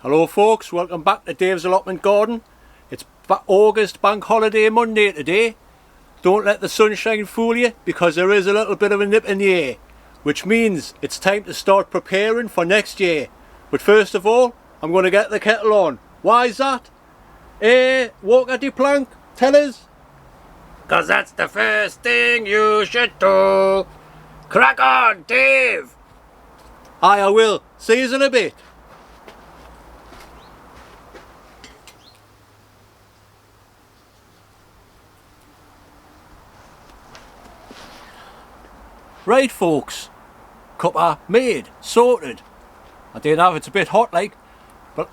Hello folks, welcome back to Dave's Allotment Garden. It's August Bank Holiday Monday today. Don't let the sunshine fool you, because there is a little bit of a nip in the air, which means it's time to start preparing for next year. But first of all, I'm going to get the kettle on. Why is that? Walker de Plank, tell us. Cause that's the first thing you should do. Crack on, Dave! Aye, I will. See you in a bit. Right folks, cuppa made, sorted. I didn't have it's a bit hot like, but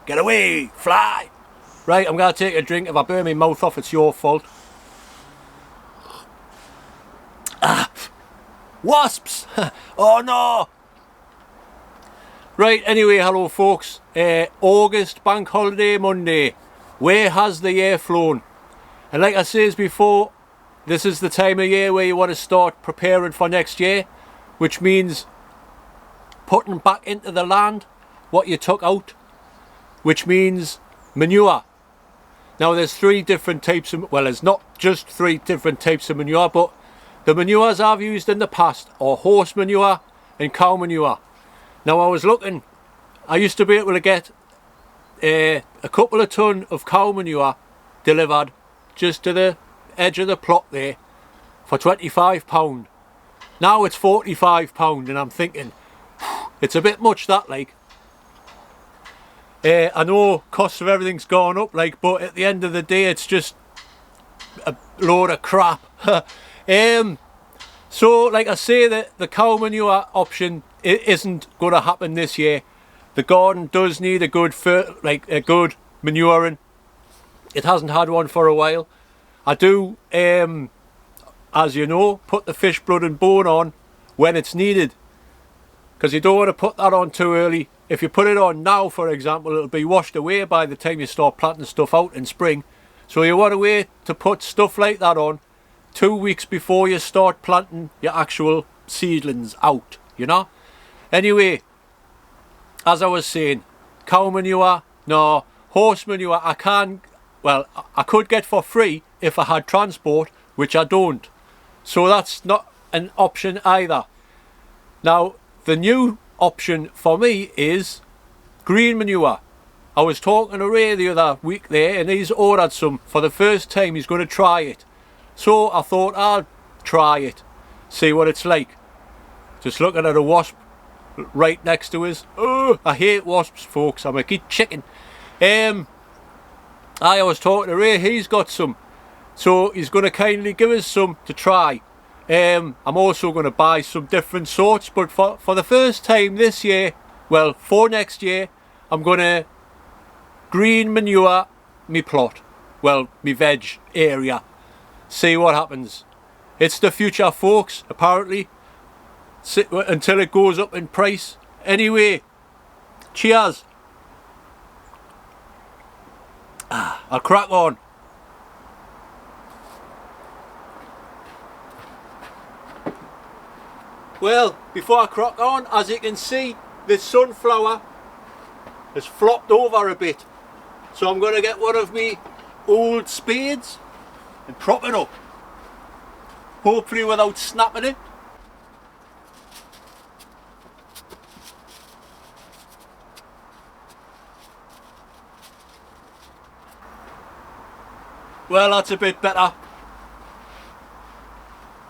get away, fly. Right, I'm going to take a drink. If I burn my mouth off, it's your fault. Ah, wasps! Oh no! Right, anyway, hello folks. August Bank Holiday Monday. Where has the year flown? And like I said before, this is the time of year where you want to start preparing for next year, which means putting back into the land what you took out, which means manure. Now there's three different types of, well, there's not just three different types of manure, but the manures I've used in the past are horse manure and cow manure. Now I was looking, I used to be able to get a couple of ton of cow manure delivered just to the edge of the plot there for £25. Now it's £45, and I'm thinking it's a bit much that like. I know costs of everything's gone up like, but at the end of the day it's just a load of crap. So like I say, that the cow manure option isn't going to happen this year. The garden does need a good good manuring. It hasn't had one for a while. I do, as you know, put the fish blood and bone on when it's needed, because you don't want to put that on too early. If you put it on now, for example, it'll be washed away by the time you start planting stuff out in spring. So you want to wait to put stuff like that on 2 weeks before you start planting your actual seedlings out, you know. Anyway, as I was saying, cow manure, no, horse manure I can't, well, I could get for free if I had transport, which I don't. So that's not an option either. Now, the new option for me is green manure. I was talking to Ray the other week there, and he's ordered some for the first time. He's going to try it. So I thought I'll try it, see what it's like. Just looking at a wasp right next to us. Oh, I hate wasps, folks. I'm a kid chicken. I was talking to Ray, he's got some, so he's going to kindly give us some to try. I'm also going to buy some different sorts, but for the first time this year, well, for next year, I'm going to green manure me plot, well, me veg area, see what happens. It's the future, folks, apparently, until it goes up in price. Anyway, cheers. I'll crack on. Well, before I crack on, as you can see, this sunflower has flopped over a bit. So I'm going to get one of me old spades and prop it up. Hopefully without snapping it. Well, that's a bit better.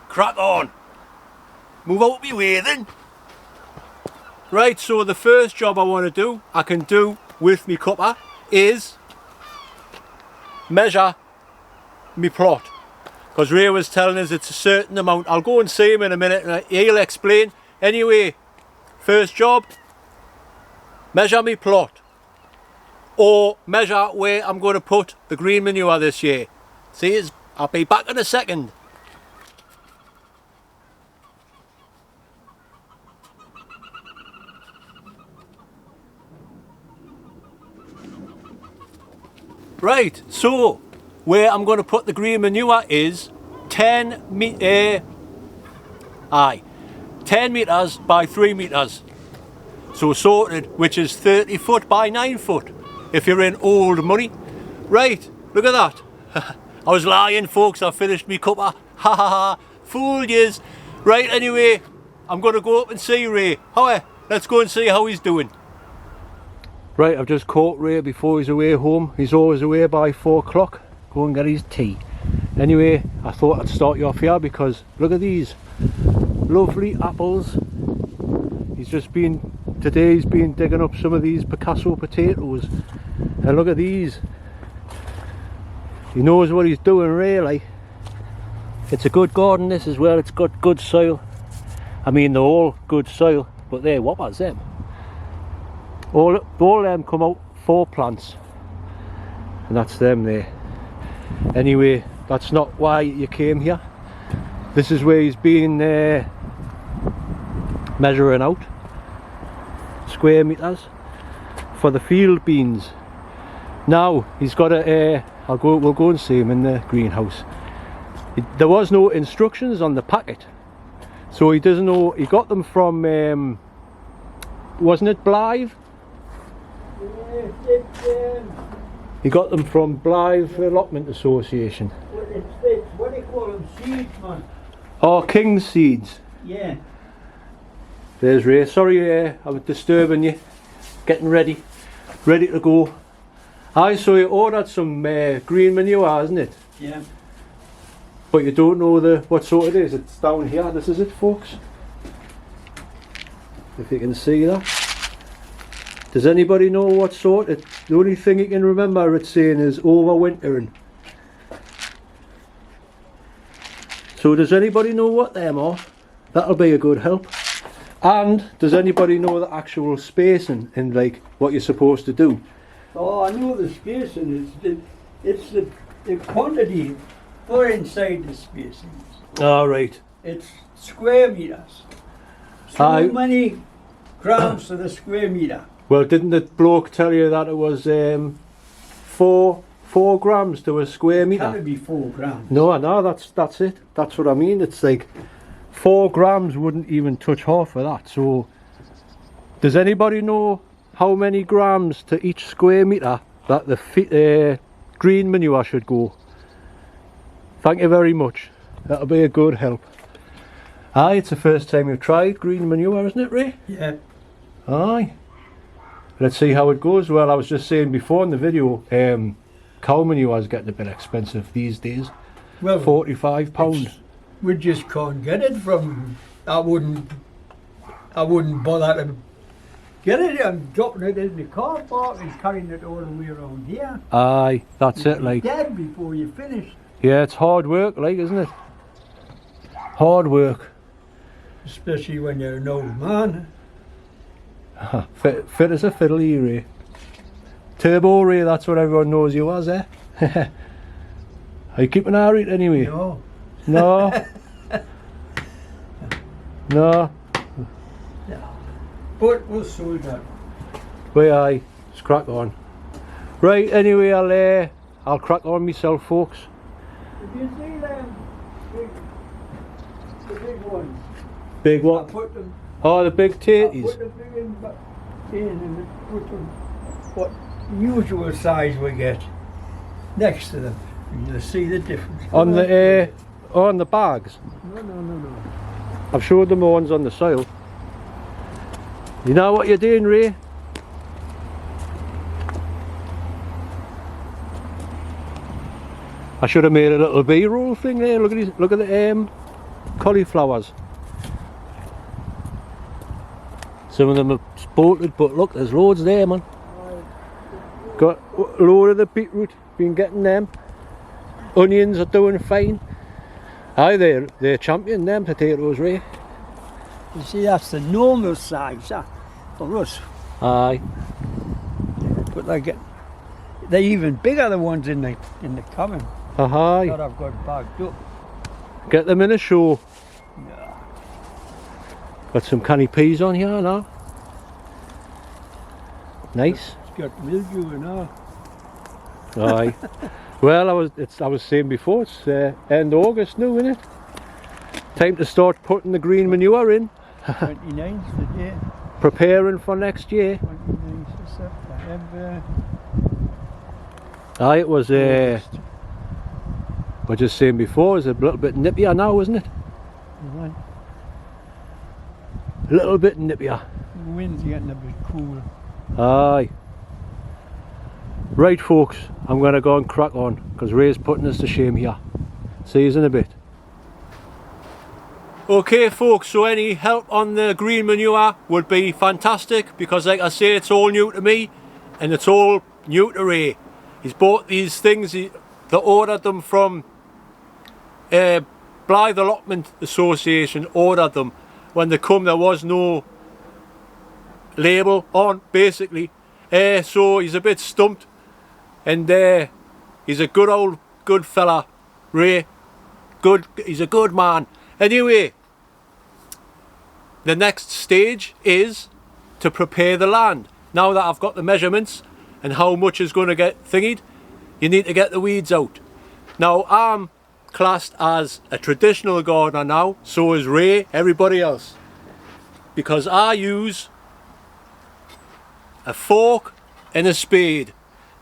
Crack on. Move out me way then. Right, so the first job I want to do, I can do with me cuppa, is measure me plot. Because Ray was telling us it's a certain amount. I'll go and see him in a minute and he'll explain. Anyway, first job, measure me plot. Or measure where I'm going to put the green manure this year. See, I'll be back in a second. Right, so where I'm going to put the green manure is 10 metres by 3 metres. so sorted, which is 30 foot by 9 foot if you're in old money. Right, look at that. I was lying, folks. I finished me cuppa. Ha ha ha, fooled yous. Right, anyway, I'm going to go up and see Ray. However, let's go and see how he's doing. Right, I've just caught Ray before he's away home. He's always away by 4 o'clock. Go and get his tea. Anyway, I thought I'd start you off here because look at these lovely apples. Today he's been digging up some of these Picasso potatoes. And look at these. He knows what he's doing, really. It's a good garden, this as well. It's got good soil. I mean, they're all good soil, but they're whoppers, them. All them come out 4 plants. And that's them there. Anyway, that's not why you came here. This is where he's been measuring out square meters for the field beans. Now he's got a we'll go and see him in the greenhouse. There was no instructions on the packet, so he doesn't know. He got them from wasn't it Blythe? He got them from Blythe Allotment Association. What do you call them? Seeds, man. Oh, King's Seeds. Yeah. There's Ray. Sorry, I was disturbing you. Getting ready to go. I saw you ordered some green manure, isn't it? Yeah. But you don't know what sort it is. It's down here. This is it, folks. If you can see that. Does anybody know what sort? The only thing you can remember it's saying is overwintering. So does anybody know what them are? That'll be a good help. And does anybody know the actual spacing in like what you're supposed to do? Oh, I know the spacing. It's the quantity for inside the spacing. All right. It's square meters. So many grams to the square meter. Well, didn't the bloke tell you that it was 4 grams to a square meter? It can't be 4 grams. No, that's it. That's what I mean. It's like 4 grams wouldn't even touch half of that. So, does anybody know how many grams to each square meter that the green manure should go? Thank you very much. That'll be a good help. Aye, it's the first time you've tried green manure, isn't it, Ray? Yeah. Aye. Let's see how it goes. Well, I was just saying before in the video, cow manure is getting a bit expensive these days. Well, £45. We just can't get it from. I wouldn't bother to get it. I'm dropping it in the car park and carrying it all the way around here. Aye, that's it. Like dead before you finish. Yeah, it's hard work, like, isn't it? Hard work. Especially when you're an old man. Fit as a fiddle, you, Ray. Turbo Ray, that's what everyone knows you as, eh? Are you keeping an eye right anyway? No. No? No? Yeah. But we'll sort that. Well, aye, let's crack on. Right, anyway, I'll crack on myself, folks. Did you see them? The big ones. Big what? I put them. Oh, the big taties. I put the big in and put them what usual size we get next to them. And you'll see the difference. On the bags? No. I've showed them the ones on the soil. You know what you're doing, Ray? I should have made a little B-roll thing there. Look at the cauliflowers. Some of them are spotted, but look, there's loads there, man. Got a load of the beetroot. Been getting them. Onions are doing fine. Aye, they're champion, them potatoes, Ray. You see, that's the normal size for us. Aye. But they're even bigger, the ones in the common. Aye. That I've got bagged up. Get them in a show. Yeah. Got some canny peas on here now. Nice. It's got mildew and all. Aye. Well, I was saying before, it's end August now, isn't it? Time to start putting the green manure in. 29's the day. preparing for next year. 29th of September. Aye, it was I was just saying before, it's a little bit nippier now, isn't it? Right. A little bit nippier. The wind's getting a bit cool. Aye. Right folks, I'm going to go and crack on because Ray's putting us to shame here. See you in a bit. Okay folks, so any help on the green manure would be fantastic because like I say, it's all new to me and it's all new to Ray. He's bought these things, they ordered them from Blythe Allotment Association, ordered them. When they come there was no label on basically, so he's a bit stumped and he's a good fella, Ray, he's a good man. Anyway, the next stage is to prepare the land. Now that I've got the measurements and how much is going to get thingied, you need to get the weeds out. Now I'm classed as a traditional gardener now, so is Ray, everybody else, because I use a fork and a spade.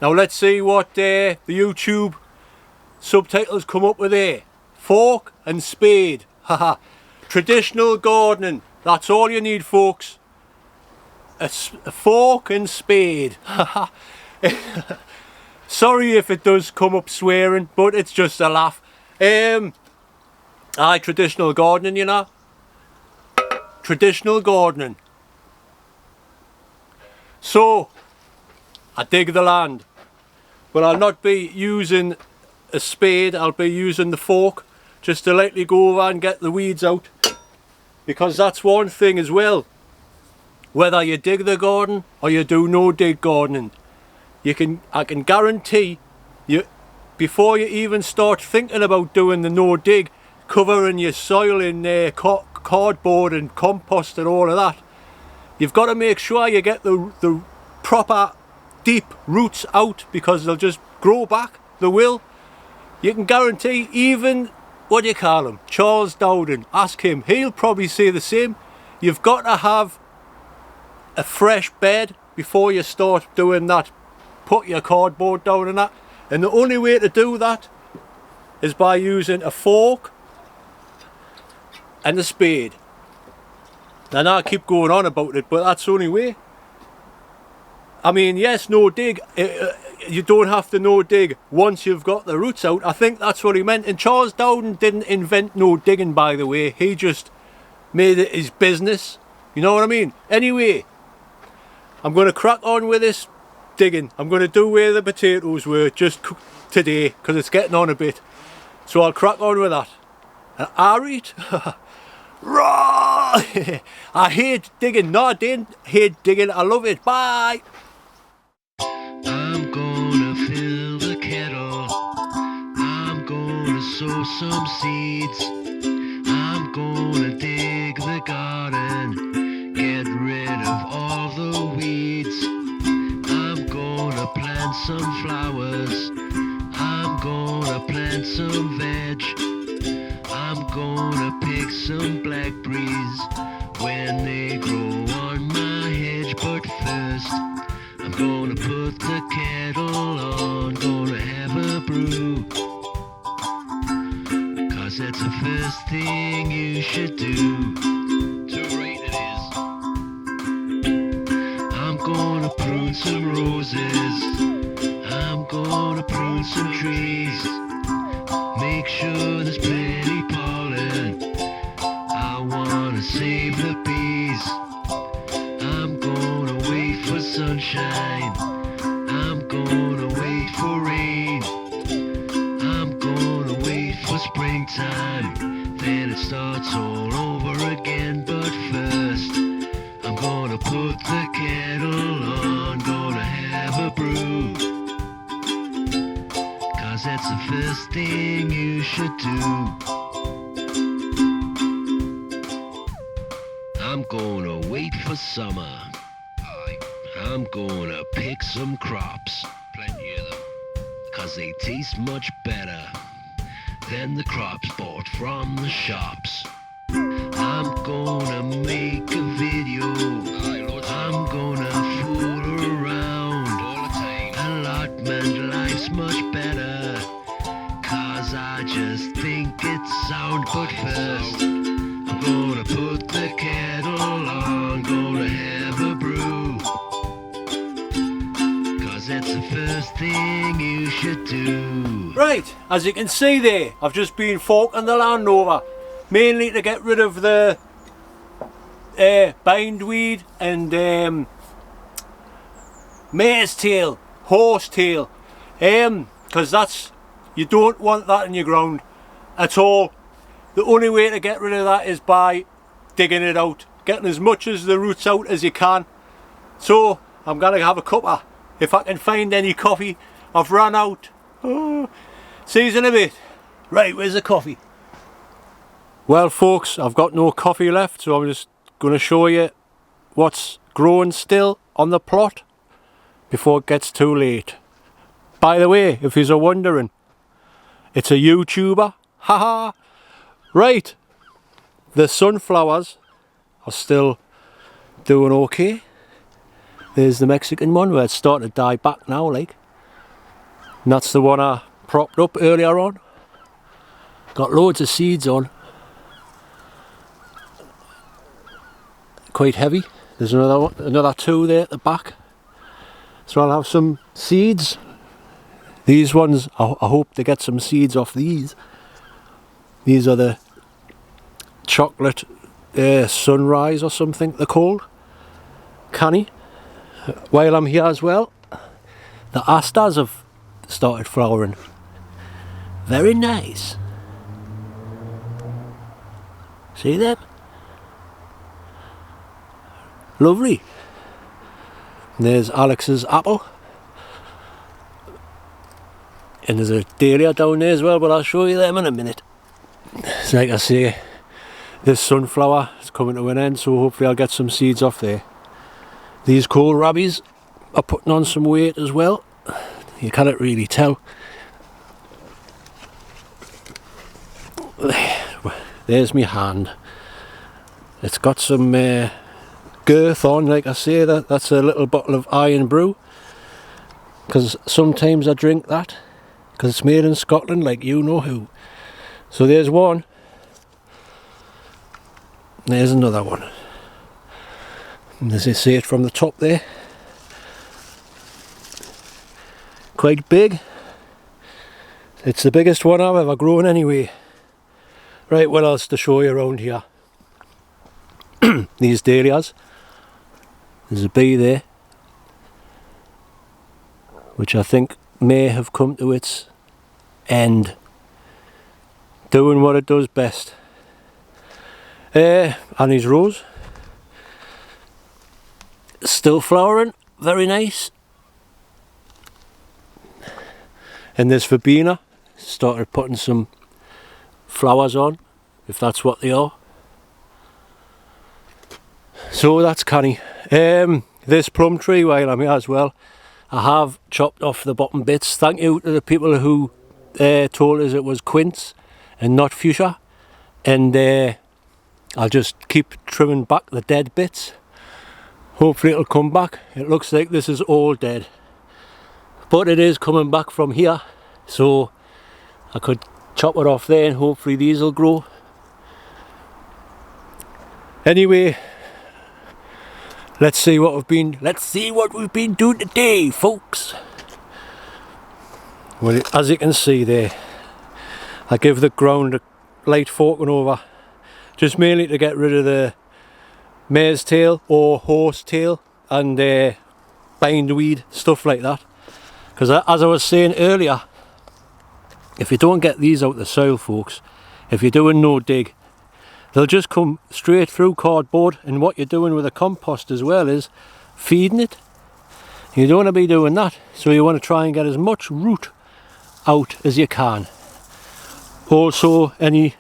Now let's see what the YouTube subtitles come up with there. Fork and spade. Haha. Traditional gardening. That's all you need, folks. A fork and spade. Haha. Sorry if it does come up swearing, but it's just a laugh. Aye, traditional gardening, you know. Traditional gardening. So, I dig the land. But I'll not be using a spade, I'll be using the fork just to lightly go over and get the weeds out. Because that's one thing as well. Whether you dig the garden or you do no dig gardening, I can guarantee you, before you even start thinking about doing the no dig, covering your soil in cardboard and compost and all of that, you've got to make sure you get the proper deep roots out, because they'll just grow back, they will. You can guarantee, even, what do you call him, Charles Dowden, ask him, he'll probably say the same. You've got to have a fresh bed before you start doing that, put your cardboard down and that, and the only way to do that is by using a fork and a spade. And I keep going on about it, but that's the only way. I mean, yes, no dig, you don't have to no dig once you've got the roots out. I think that's what he meant. And Charles Dowden didn't invent no digging, by the way. He just made it his business. You know what I mean? Anyway, I'm going to crack on with this digging. I'm going to do where the potatoes were just today, because it's getting on a bit. So I'll crack on with that. And I read. I hate digging. No, I didn't hate digging. I love it. Bye. I'm gonna fill the kettle. I'm gonna sow some seeds. I'm gonna dig the garden, get rid of all the weeds. I'm gonna plant some flowers. I'm gonna plant some veg. I'm gonna pick some blackberries when they grow on my hedge. But first, I'm gonna put the kettle on, gonna have a brew. 'Cause that's the first thing you should do. Too right it is. I'm gonna prune some roses. I'm gonna prune some trees. Make sure there's plenty pollen. I wanna save the bees. I'm gonna wait for sunshine. I'm gonna wait for rain. I'm gonna wait for springtime. Then it starts all over again. But first, I'm gonna put the kettle on. Gonna have a brew. 'Cause that's the first thing you should do. I'm gonna wait for summer. I'm gonna pick some crops, plenty of them, 'cause they taste much better than the crops bought from the shops. I'm gonna make a video thing you should do. Right, as you can see there, I've just been forking the land over, mainly to get rid of the bindweed and mare's tail, horse tail, because that's, you don't want that in your ground at all. The only way to get rid of that is by digging it out, getting as much of the roots out as you can. So I'm gonna have a cuppa if I can find any coffee. I've run out. Oh. See you in a bit. Right, where's the coffee? Well folks, I've got no coffee left, so I'm just going to show you what's growing still on the plot before it gets too late. By the way, if you're wondering, it's a YouTuber. Haha. Right, the sunflowers are still doing okay. There's the Mexican one where it's starting to die back now, like. And that's the one I propped up earlier on. Got loads of seeds on. Quite heavy. There's another two there at the back. So I'll have some seeds. These ones, I hope to get some seeds off these. These are the chocolate sunrise or something they're called. Canny. While I'm here as well, the asters have started flowering. Very nice. See that? Lovely. And there's Alex's apple. And there's a dahlia down there as well, but I'll show you them in a minute. It's like I say, this sunflower is coming to an end, so hopefully I'll get some seeds off there. These kohlrabis are putting on some weight as well. You cannot really tell. There's my hand. It's got some girth on, like I say. That's a little bottle of iron brew, because sometimes I drink that because it's made in Scotland, like you know who. So there's one. There's another one. And as you see it from the top there, quite big. It's the biggest one I've ever grown anyway. Right, what else to show you around here? These dahlias. There's a bee there, which I think may have come to its end, doing what it does best. Annie's rose, still flowering, very nice. And this verbena started putting some flowers on, if that's what they are. So that's canny. This plum tree, while I'm here as well, I have chopped off the bottom bits. Thank you to the people who told us it was quince and not fuchsia, and I'll just keep trimming back the dead bits. Hopefully it'll come back. It looks like this is all dead, but it is coming back from here, so I could chop it off there and hopefully these will grow. Anyway, let's see what we've been doing today, folks. Well, as you can see there, I give the ground a light forking over, just mainly to get rid of the mare's tail or horse tail and bindweed, stuff like that. Because as I was saying earlier, if you don't get these out the soil, folks, if you're doing no dig, they'll just come straight through cardboard, and what you're doing with the compost as well is feeding it. You don't want to be doing that, so you want to try and get as much root out as you can. Also any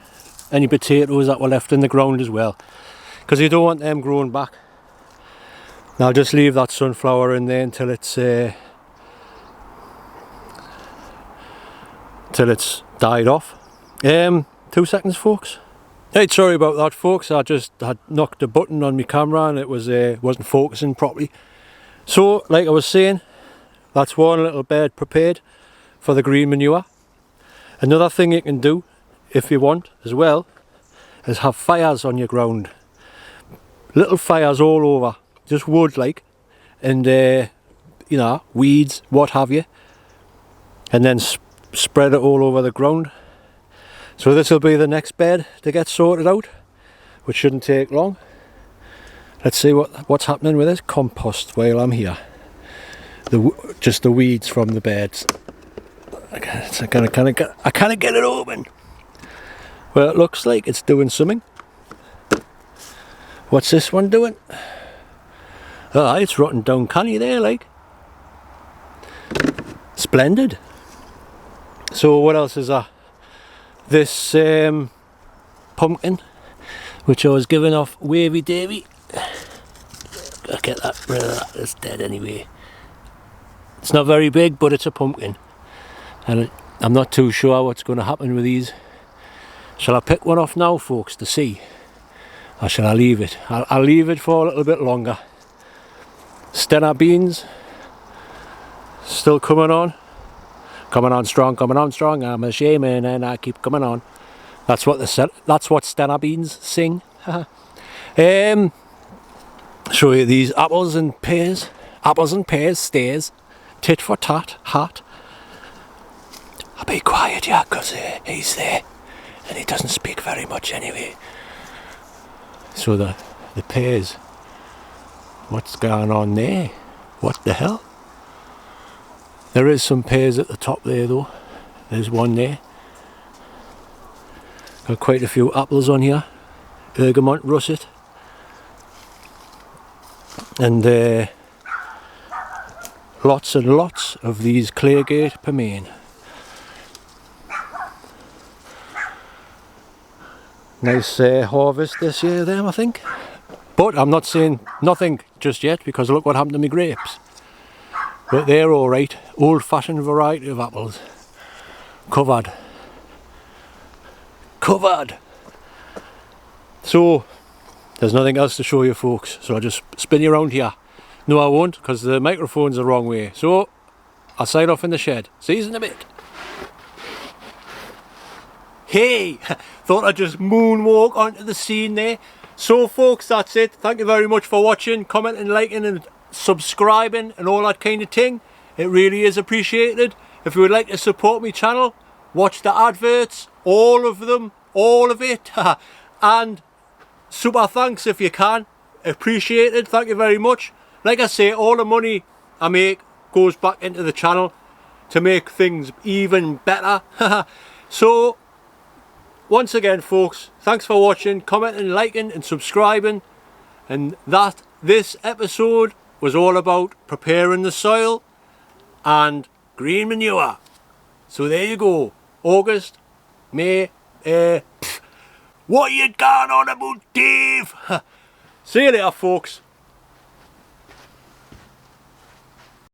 potatoes that were left in the ground as well, because you don't want them growing back. Now I'll just leave that sunflower in there until it's died off. 2 seconds, folks. Right, sorry about that, folks. I just had knocked a button on my camera and it was wasn't focusing properly. So, like I was saying, that's one little bed prepared for the green manure. Another thing you can do, if you want as well, is have fires on your ground. Little fires all over, just wood like, and you know, weeds, what have you. and then spread it all over the ground. So this will be the next bed to get sorted out, which shouldn't take long. Let's see what's happening with this compost while I'm here. Just the weeds from the beds. I can't get it open. Well, it looks like it's doing something. What's this one doing? Oh, it's rotting down canny there, like. Splendid. So what else is there? This pumpkin, which I was giving off Wavy Davy. I'll get rid of that, it's dead anyway. It's not very big, but it's a pumpkin. And I'm not too sure what's going to happen with these. Shall I pick one off now, folks, to see? Or shall I leave it? I'll leave it for a little bit longer. Stenna beans. Still coming on. Coming on strong, I'm a shaman and I keep coming on. That's what Stenna beans sing. Show you these apples and pears. Apples and pears, stairs. Tit for tat, hat. I'll be quiet, yeah, because he's there. And he doesn't speak very much anyway. So the pears. What's going on there? What the hell? There is some pears at the top there though. There's one there. Got quite a few apples on here. Bergamot russet. And lots and lots of these Claygate pearmain. Nice harvest this year them, I think. But I'm not saying nothing just yet, because look what happened to my grapes. But they're alright. Old-fashioned variety of apples. Covered. So there's nothing else to show you, folks, so I'll just spin you around here. No, I won't, because the microphone's the wrong way. So I'll sign off in the shed. See you in a bit. Hey, thought I'd just moonwalk onto the scene there. So folks, that's it. Thank you very much for watching, commenting, liking and subscribing and all that kind of thing. It really is appreciated. If you would like to support my channel, watch the adverts, all of them, all of it. And super thanks if you can. Appreciated. Thank you very much. Like I say, all the money I make goes back into the channel to make things even better. So once again, folks, thanks for watching, commenting, liking and subscribing. And this episode was all about preparing the soil and green manure. So there you go. August, May, what you going on about, Dave? See you later, folks.